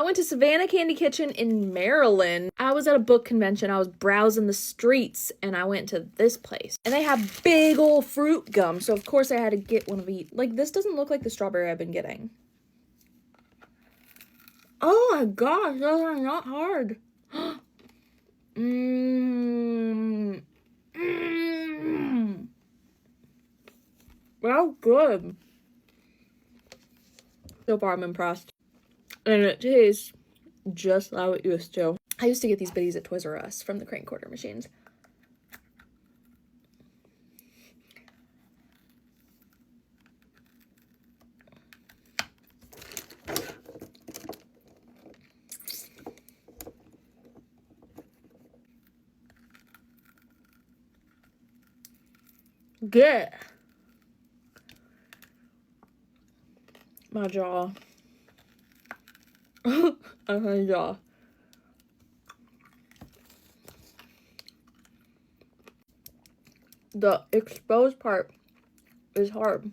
I went to Savannah Candy Kitchen in Maryland. I was at a book convention. I was browsing the streets and I went to this place. And they have big old fruit gum. So of course I had to get one of each. Like, this doesn't look like the strawberry I've been getting. Oh my gosh, those are not hard. Wow, good. So far, I'm impressed. And it tastes just how it used to. I used to get these biddies at Toys R Us from the crank quarter machines. Good. My jaw. My jaw. The exposed part is hard.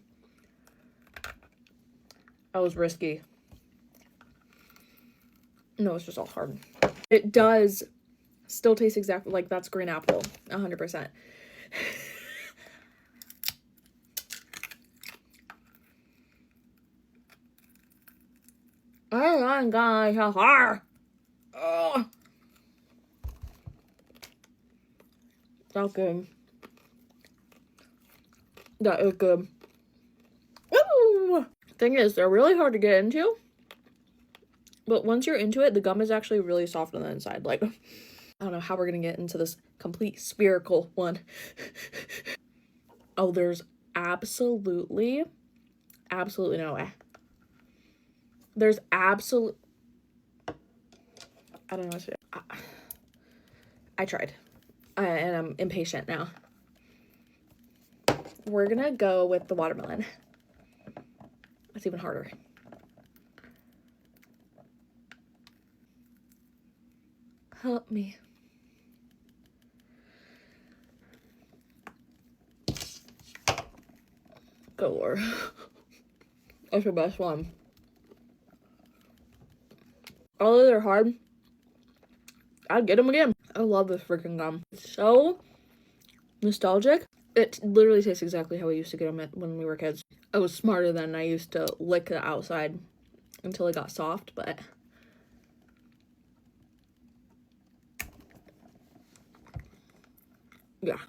That was risky. No, it's just all hard. It does still taste exactly like that's green apple. 100%. Oh my gosh, how hard. Oh. That's good. That is good. Woo! Thing is, they're really hard to get into. But once you're into it, the gum is actually really soft on the inside. Like, I don't know how we're gonna get into this complete spherical one. Oh, there's absolutely no way. There's I don't know what to do. I tried. And I'm impatient now. We're gonna go with the watermelon. That's even harder. Help me. Good Lord. That's the best one. Although they're hard, I'd get them again. I love this freaking gum. It's so nostalgic. It literally tastes exactly how we used to get them when we were kids. I was smarter then. I used to lick the outside until it got soft, but yeah.